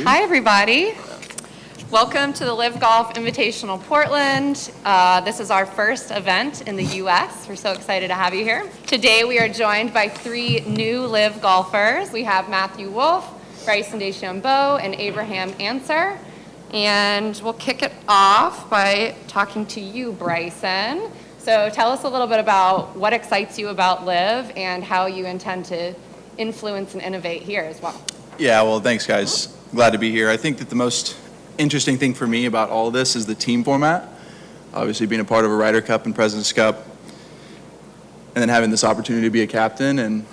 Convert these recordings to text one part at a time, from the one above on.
Hi, everybody. Welcome to the LIV Golf Invitational Portland. This is our first event in the U.S. We're so excited to have you here. Today we are joined by 3 new LIV golfers. We have Matthew Wolff, Bryson DeChambeau, and Abraham Ancer. And we'll kick it off by talking to you, Bryson. So tell us a little bit about what excites you about LIV and how you intend to influence and innovate here as well. Yeah, well, thanks, guys. Glad to be here. I think that the most interesting thing for me about all of this is the team format. Obviously, being a part of a Ryder Cup and President's Cup, and then having this opportunity to be a captain and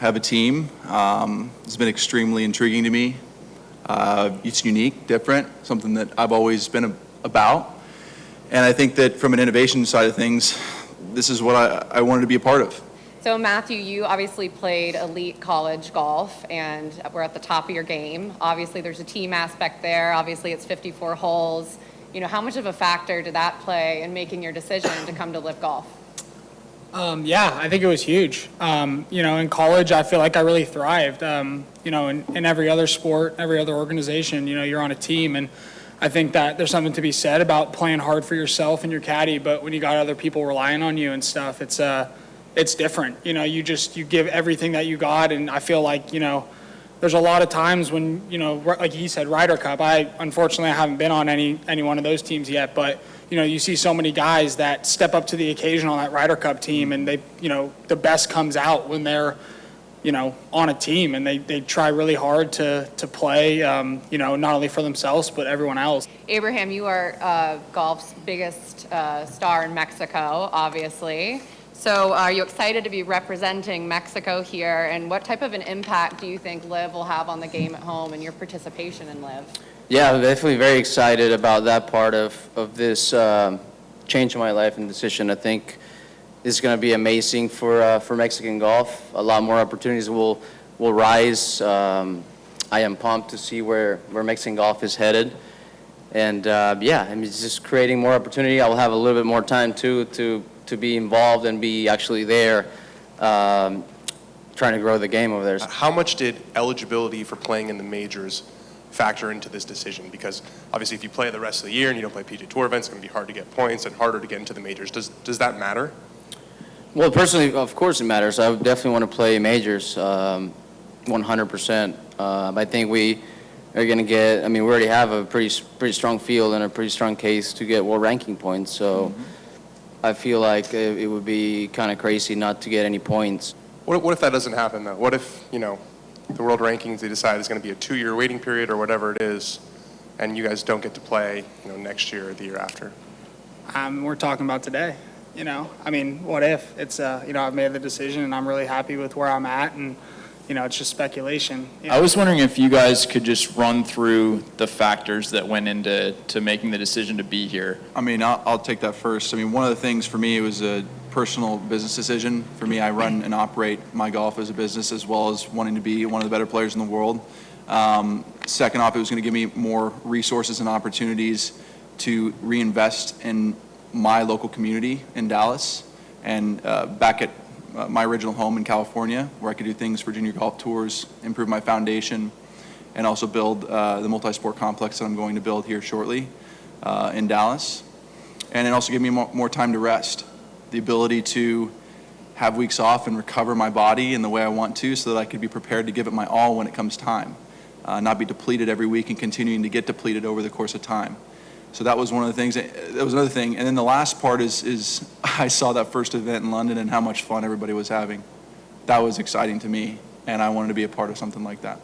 have a team has been extremely intriguing to me. It's unique, different, something that I've always been about. And I think that from an innovation side of things, this is what I wanted to be a part of. So Matthew, you obviously played elite college golf and we're at the top of your game. Obviously there's a team aspect there. Obviously it's 54 holes. How much of a factor did that play in making your decision to come to LIV Golf? Yeah, I think it was huge. In college, I feel like I really thrived. In every other sport, every other organization, you're on a team. And I think that there's something to be said about playing hard for yourself and your caddy. But when you got other people relying on you and stuff, it's different. You give everything that you got. And I feel like, there's a lot of times when, like he said, Ryder Cup. Unfortunately, I haven't been on any one of those teams yet. But, you see so many guys that step up to the occasion on that Ryder Cup team. And they, the best comes out when they're, on a team. And they try really hard to play, not only for themselves, but everyone else. Abraham, you are golf's biggest star in Mexico, obviously. So are you excited to be representing Mexico here, and what type of an impact do you think LIV will have on the game at home and your participation in LIV? Yeah, I'm definitely very excited about that part of this change in my life and decision. I think this is going to be amazing for Mexican golf. A lot more opportunities will rise. I am pumped to see where Mexican golf is headed. And it's just creating more opportunity. I will have a little bit more time too to be involved and be actually there trying to grow the game over there. How much did eligibility for playing in the majors factor into this decision? Because obviously if you play the rest of the year and you don't play PGA Tour events, it's going to be hard to get points and harder to get into the majors. Does that matter? Well, personally, of course it matters. I would definitely want to play majors 100%. I think we are going to get, we already have a pretty strong field and a pretty strong case to get world ranking points. So I feel like it would be kind of crazy not to get any points. What if that doesn't happen, though? What if, the world rankings, they decide it's going to be a 2-year waiting period or whatever it is, and you guys don't get to play, next year or the year after? We're talking about today, what if? It's, I've made the decision and I'm really happy with where I'm at, and, it's just speculation. I was wondering if you guys could just run through the factors that went into making the decision to be here. I'll take that first. One of the things for me, it was a personal business decision. For me, I run and operate my golf as a business as well as wanting to be one of the better players in the world. Second off, it was going to give me more resources and opportunities to reinvest in my local community in Dallas and back at my original home in California, where I could do things for junior golf tours, improve my foundation, and also build the multi-sport complex that I'm going to build here shortly in Dallas. And it also gave me more time to rest, the ability to have weeks off and recover my body in the way I want to so that I could be prepared to give it my all when it comes time, not be depleted every week and continuing to get depleted over the course of time. So that was one of the things. That was another thing. And then the last part is I saw that first event in London and how much fun everybody was having. That was exciting to me, and I wanted to be a part of something like that.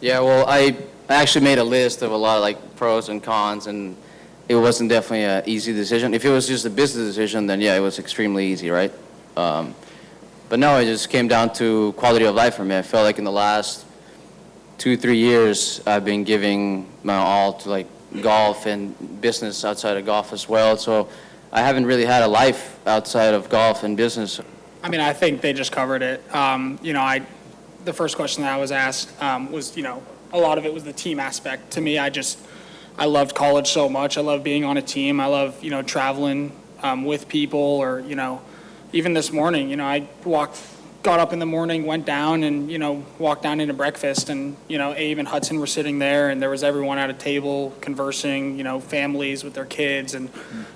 Yeah, well, I actually made a list of a lot of pros and cons, and it wasn't definitely an easy decision. If it was just a business decision, then yeah, it was extremely easy, right? But no, it just came down to quality of life for me. I felt like in the last 2-3 years, I've been giving my all to golf and business outside of golf as well. So I haven't really had a life outside of golf and business. I think they just covered it. The first question that I was asked was, a lot of it was the team aspect. To me, I loved college so much. I love being on a team. I love, traveling with people, or, even this morning, I walked got up in the morning, went down and, walked down into breakfast and, Abe and Hudson were sitting there and there was everyone at a table conversing, families with their kids and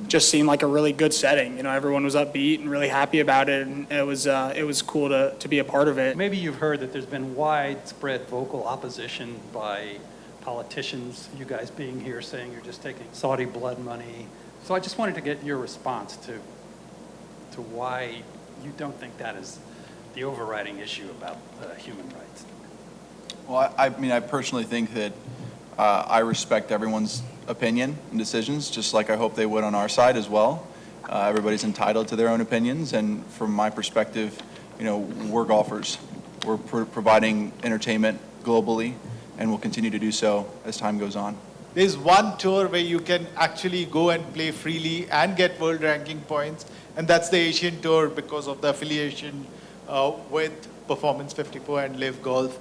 just seemed like a really good setting. Everyone was upbeat and really happy about it and it was cool to be a part of it. Maybe you've heard that there's been widespread vocal opposition by politicians, you guys being here saying you're just taking Saudi blood money. So I just wanted to get your response to why you don't think that is the overriding issue about human rights. Well, I personally think that I respect everyone's opinion and decisions, just like I hope they would on our side as well. Everybody's entitled to their own opinions, and from my perspective, we're golfers. We're providing entertainment globally, and we'll continue to do so as time goes on. There's one tour where you can actually go and play freely and get world ranking points, and that's the Asian Tour because of the affiliation with Performance 54 and LIV Golf.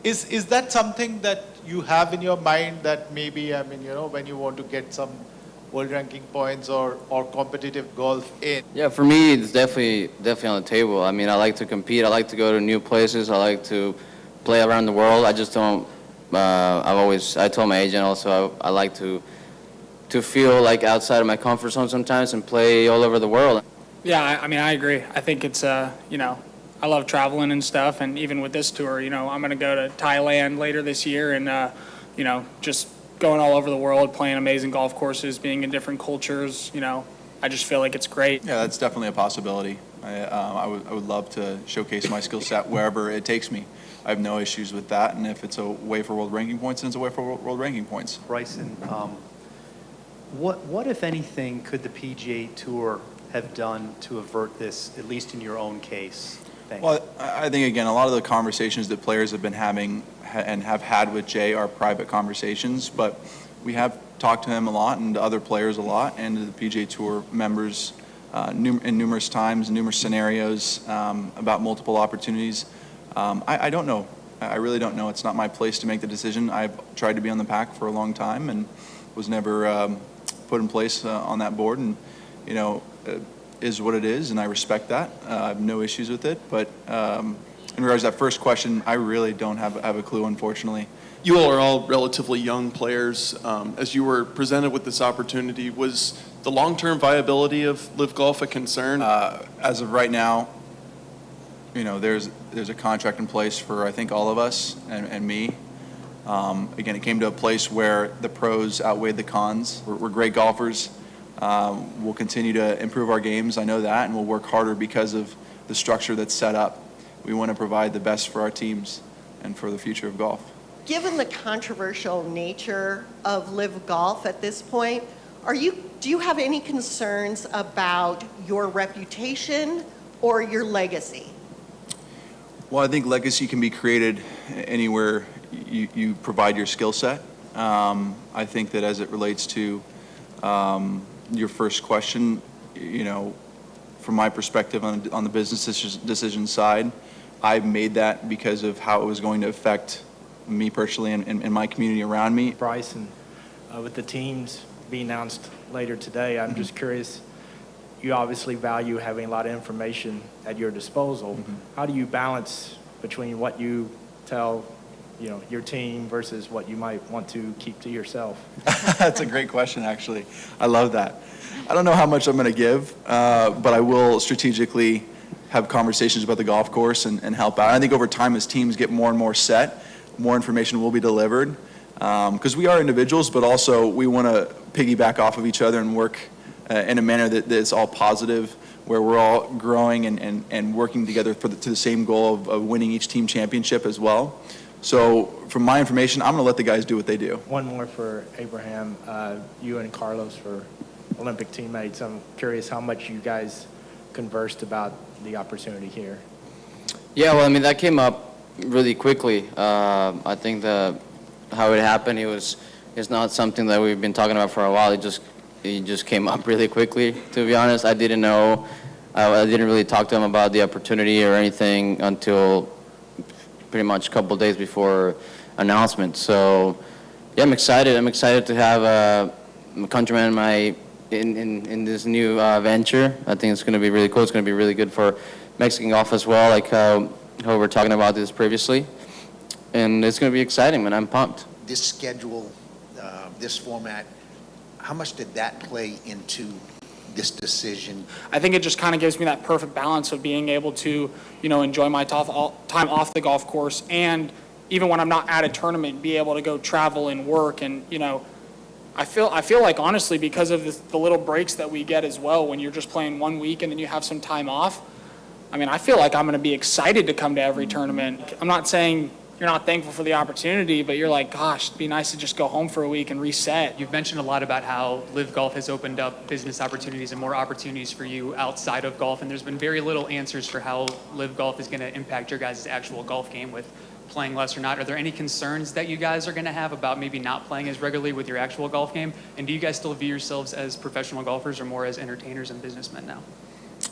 Is that something that you have in your mind that maybe, when you want to get some world ranking points or competitive golf in? Yeah, for me, it's definitely on the table. I like to compete. I like to go to new places. I like to play around the world. I just don't. I told my agent also I like to feel like outside of my comfort zone sometimes and play all over the world. Yeah, I agree. I think it's, I love traveling and stuff, and even with this tour, I'm going to go to Thailand later this year and, just going all over the world, playing amazing golf courses, being in different cultures, I just feel like it's great. Yeah, that's definitely a possibility. I would love to showcase my skill set wherever it takes me. I have no issues with that, and if it's a way for world ranking points, then it's a way for world ranking points. Bryson, what, if anything, could the PGA Tour have done to avert this, at least in your own case? Thanks. Well, I think, again, a lot of the conversations that players have been having and have had with Jay are private conversations, but we have talked to him a lot and to other players a lot and to the PGA Tour members in numerous times, numerous scenarios about multiple opportunities. I don't know. I really don't know. It's not my place to make the decision. I've tried to be on the pack for a long time and was never put in place on that board, and is what it is, and I respect that. I have no issues with it, but in regards to that first question, I really don't have a clue, unfortunately. You all are all relatively young players. As you were presented with this opportunity, was the long-term viability of LIV Golf a concern? As of right now, there's a contract in place for, I think, all of us and me. Again, it came to a place where the pros outweighed the cons. We're great golfers. We'll continue to improve our games, I know that, and we'll work harder because of the structure that's set up. We want to provide the best for our teams and for the future of golf. Given the controversial nature of LIV Golf at this point, do you have any concerns about your reputation or your legacy? Well, I think legacy can be created anywhere you provide your skill set. I think that as it relates to your first question, from my perspective on the business decision side, I've made that because of how it was going to affect me personally and my community around me. Bryson, with the teams being announced later today, I'm just curious, you obviously value having a lot of information at your disposal. How do you balance between what you tell your team versus what you might want to keep to yourself? That's a great question, actually. I love that. I don't know how much I'm going to give, but I will strategically have conversations about the golf course and help out. I think over time, as teams get more and more set, more information will be delivered. Because we are individuals, but also we want to piggyback off of each other and work in a manner that's all positive, where we're all growing and working together to the same goal of winning each team championship as well. So from my information, I'm going to let the guys do what they do. One more for Abraham. You and Carlos were Olympic teammates. I'm curious how much you guys conversed about the opportunity here. Yeah, well, that came up really quickly. I think how it happened, it's not something that we've been talking about for a while. It just came up really quickly, to be honest. I didn't know. I didn't really talk to him about the opportunity or anything until pretty much a couple of days before announcement. So, yeah, I'm excited. I'm excited to have a countryman in this new venture. I think it's going to be really cool. It's going to be really good for Mexican golf as well, like how we were talking about this previously. And it's going to be exciting, man. I'm pumped. This schedule, this format, how much did that play into this decision? I think it just kind of gives me that perfect balance of being able to, enjoy my time off the golf course, and even when I'm not at a tournament, be able to go travel and work. And, I feel like, honestly, because of the little breaks that we get as well, when you're just playing 1 week and then you have some time off, I feel like I'm going to be excited to come to every tournament. I'm not saying you're not thankful for the opportunity, but you're like, gosh, it'd be nice to just go home for a week and reset. You've mentioned a lot about how LIV Golf has opened up business opportunities and more opportunities for you outside of golf, and there's been very little answers for how LIV Golf is going to impact your guys' actual golf game with playing less or not. Are there any concerns that you guys are going to have about maybe not playing as regularly with your actual golf game? And do you guys still view yourselves as professional golfers or more as entertainers and businessmen now?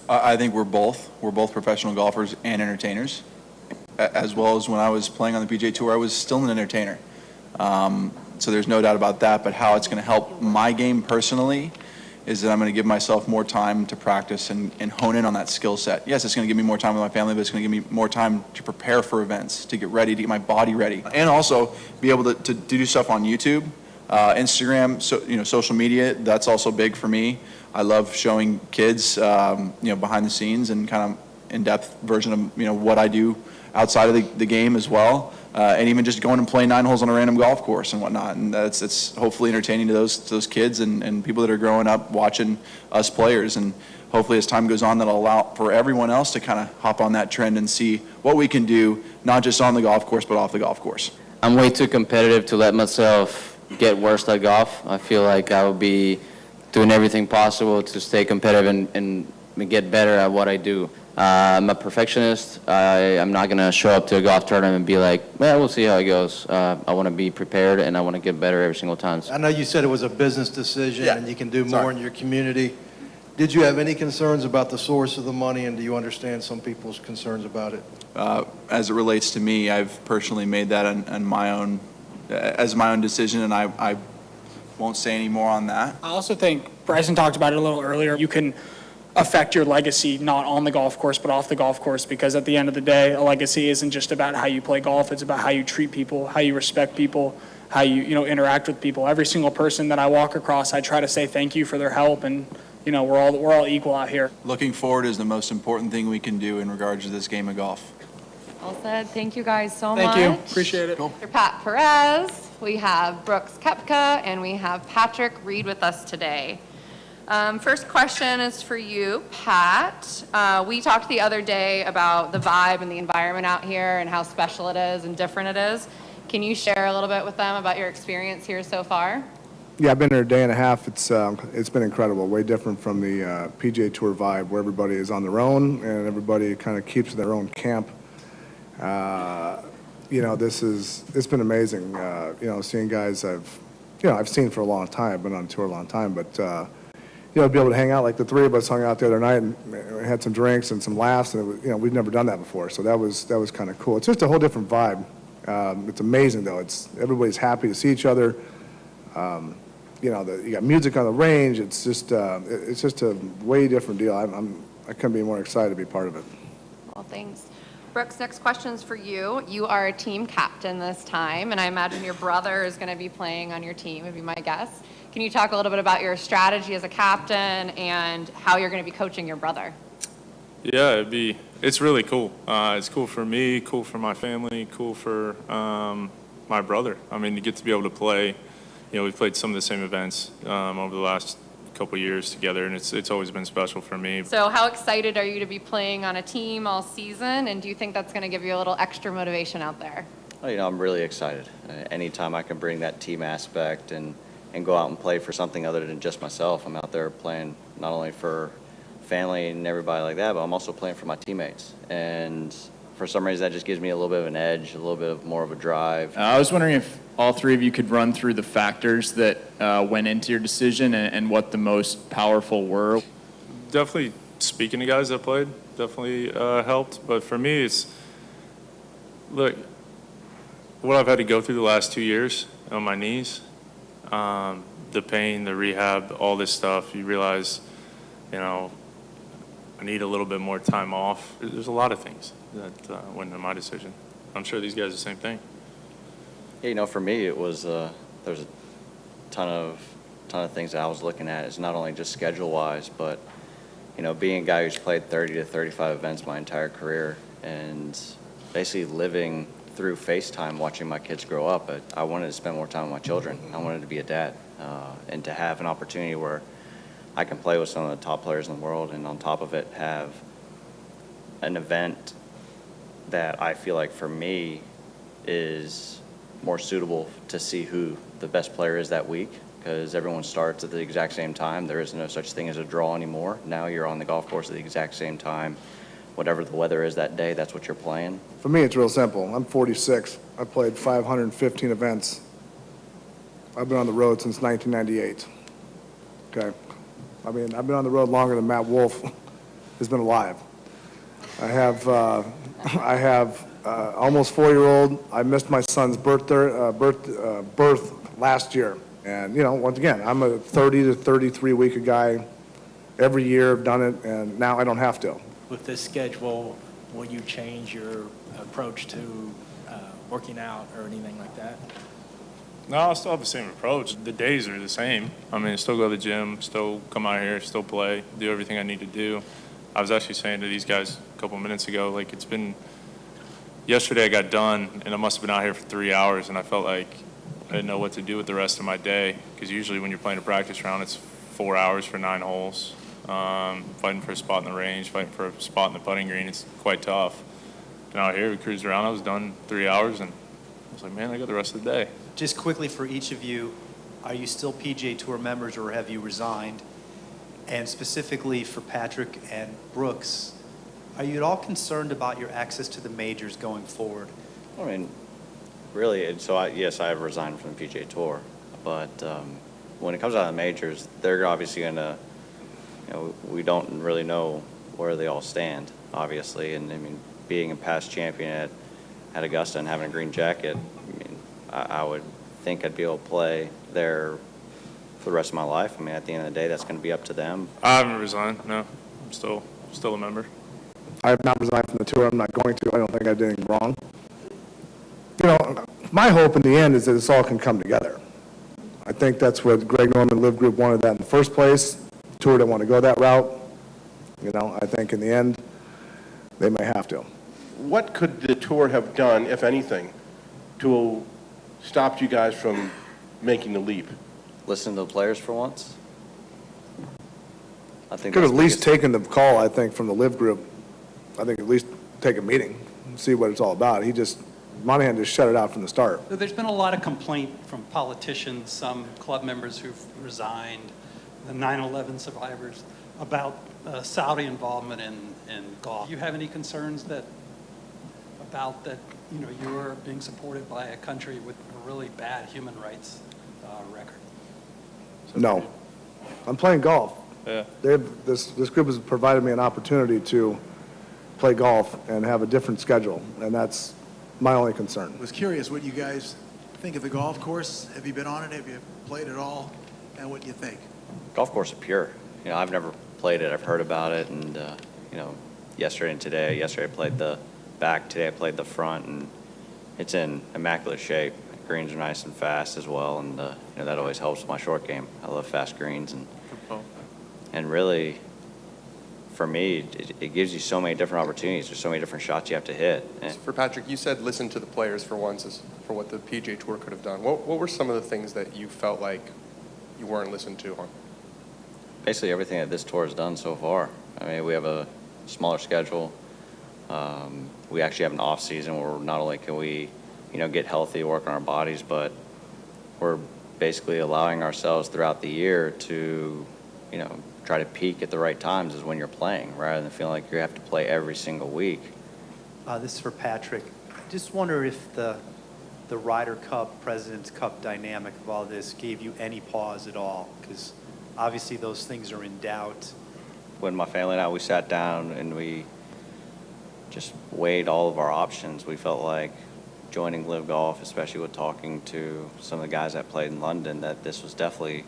I think we're both. We're both professional golfers and entertainers. As well as when I was playing on the PGA Tour, I was still an entertainer. So there's no doubt about that. But how it's going to help my game personally is that I'm going to give myself more time to practice and hone in on that skill set. Yes, it's going to give me more time with my family, but it's going to give me more time to prepare for events, to get ready, to get my body ready, and also be able to do stuff on YouTube, Instagram, social media. That's also big for me. I love showing kids, behind the scenes and kind of in-depth version of what I do outside of the game as well, and even just going and playing 9 holes on a random golf course and whatnot. And it's hopefully entertaining to those kids and people that are growing up watching us players. And hopefully as time goes on, that'll allow for everyone else to kind of hop on that trend and see what we can do, not just on the golf course, but off the golf course. I'm way too competitive to let myself get worse at golf. I feel like I will be doing everything possible to stay competitive and get better at what I do. I'm a perfectionist. I'm not going to show up to a golf tournament and be like, well, we'll see how it goes. I want to be prepared, and I want to get better every single time. I know you said it was a business decision, Yeah. and you can do more in your community. Did you have any concerns about the source of the money, and do you understand some people's concerns about it? As it relates to me, I've personally made that on my own, as my own decision, and I won't say any more on that. I also think Bryson talked about it a little earlier. You can affect your legacy not on the golf course but off the golf course, because at the end of the day, a legacy isn't just about how you play golf. It's about how you treat people, how you respect people, how you interact with people. Every single person that I walk across, I try to say thank you for their help, and we're all equal out here. Looking forward is the most important thing we can do in regards to this game of golf. Well said. Thank you guys so much. Thank you. Appreciate it. Mr. Pat Perez, we have Brooks Koepka, and we have Patrick Reed with us today. First question is for you, Pat. We talked the other day about the vibe and the environment out here and how special it is and different it is. Can you share a little bit with them about your experience here so far? Yeah, I've been here a day and a half. It's been incredible. Way different from the PGA Tour vibe, where everybody is on their own and everybody kind of keeps their own camp. It's been amazing. Seeing guys I've seen for a long time. I've been on tour a long time, but be able to hang out like the three of us hung out the other night and had some drinks and some laughs, and it was, we've never done that before, so that was kind of cool. It's just a whole different vibe. It's amazing though. Everybody's happy to see each other. You got music on the range. It's just a way different deal. I couldn't be more excited to be part of it. Well, thanks. Brooks, next question's for you. You are a team captain this time, and I imagine your brother is going to be playing on your team, would be my guess. Can you talk a little bit about your strategy as a captain and how you're going to be coaching your brother? Yeah, it's really cool. It's cool for me, cool for my family, cool for my brother. I mean, to get to be able to play, we've played some of the same events over the last couple years together, and it's always been special for me. So how excited are you to be playing on a team all season, and do you think that's going to give you a little extra motivation out there? Well, I'm really excited. Anytime I can bring that team aspect and go out and play for something other than just myself. I'm out there playing not only for family and everybody like that, but I'm also playing for my teammates. And for some reason, that just gives me a little bit of an edge, a little bit of more of a drive. I was wondering if all three of you could run through the factors that went into your decision and what the most powerful were. Definitely speaking to guys that played definitely helped. But for me, look, what I've had to go through the last 2 years on my knees, the pain, the rehab, all this stuff, you realize, I I need a little bit more time off. There's a lot of things that went into my decision. I'm sure these guys the same thing. Yeah, you know, for me, it was there's a ton of things that I was looking at. It's not only just schedule-wise, but you know, being a guy who's played 30 to 35 events my entire career, and basically living through FaceTime, watching my kids grow up. But I wanted to spend more time with my children. I wanted to be a dad, and to have an opportunity where I can play with some of the top players in the world, and on top of it, have an event that I feel like for me is more suitable to see who the best player is that week, because everyone starts at the exact same time. There is no such thing as a draw anymore. Now you're on the golf course at the exact same time. Whatever the weather is that day, that's what you're playing. For me, it's real simple. I'm 46. I played 515 events. I've been on the road since 1998. Okay? I mean, I've been on the road longer than Matt Wolff has been alive. I have almost 4-year-old. I missed my son's birth last year. And, you know, once again, I'm a 30 to 33 week a guy. Every year I've done it, and now I don't have to. With this schedule, will you change your approach to working out or anything like that? No, I still have the same approach. The days are the same. I mean, still go to the gym, still come out here, still play, do everything I need to do. I was actually saying to these guys a couple minutes ago, like it's been, yesterday I got done and I must have been out here for 3 hours and I felt like I didn't know what to do with the rest of my day, because usually when you're playing a practice round, it's 4 hours for 9 holes. Fighting for a spot in the range, fighting for a spot in the putting green, it's quite tough. And out here, we cruised around, I was done 3 hours and I was like, man, I got the rest of the day. Just quickly for each of you, are you still PGA Tour members or have you resigned? And specifically for Patrick and Brooks, are you at all concerned about your access to the majors going forward? I mean, really, yes, I have resigned from the PGA Tour, but when it comes out of the majors, they're obviously going to, you know, we don't really know where they all stand, obviously, and I mean, being a past champion at Augusta and having a green jacket, I mean, I would think I'd be able to play there for the rest of my life. I mean, at the end of the day, that's going to be up to them. I haven't resigned, no. I'm still a member. I have not resigned from the tour. I'm not going to. I don't think I did anything wrong. You know, my hope in the end is that this all can come together. I think that's what Greg Norman Live Group wanted that in the first place. The tour didn't want to go that route. You know, I think in the end, they may have to. What could the tour have done, if anything, to stop you guys from making the leap? Listen to the players for once. I think Could that's have at least the biggest- taken the call, I think, from the Live Group. I think at least take a meeting, see what it's all about. Monahan just shut it out from the start. So there's been a lot of complaint from politicians, some club members who've resigned, the 9/11 survivors, about Saudi involvement in golf. Do you have any concerns about that, you know, you're being supported by a country with a really bad human rights record? No. I'm playing golf. Yeah. This group has provided me an opportunity to play golf and have a different schedule, and that's my only concern. Was curious what you guys think of the golf course. Have you been on it? Have you played it all? And what do you think? Golf course is pure. You know, I've never played it. I've heard about it, and you know, yesterday and today. Yesterday I played the back. Today I played the front, and it's in immaculate shape. Greens are nice and fast as well, and you know, that always helps my short game. I love fast greens, and really, for me, it gives you so many different opportunities. There's so many different shots you have to hit. And For Patrick, you said listen to the players for once as for what the PGA Tour could have done. What were some of the things that you felt like you weren't listened to on? basically everything that this tour has done so far. I mean, we have a smaller schedule. We actually have an off season where not only can we, you know, get healthy, work on our bodies, but we're basically allowing ourselves throughout the year to, you know, try to peak at the right times is when you're playing, rather than feeling like you have to play every single week. This is for Patrick. I just wonder if the Ryder Cup, President's Cup dynamic of all this gave you any pause at all, because obviously those things are in doubt. When my family and I, we sat down and we just weighed all of our options. We felt like joining LIV Golf, especially with talking to some of the guys that played in London, that this was definitely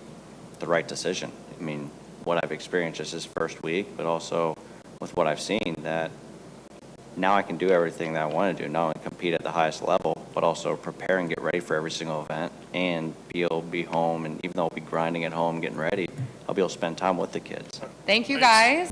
the right decision. I mean, what I've experienced just this first week, but also with what I've seen, that now I can do everything that I want to do, not only compete at the highest level, but also prepare and get ready for every single event and be able to be home. And even though I'll be grinding at home, getting ready, I'll be able to spend time with the kids. Thank you, guys.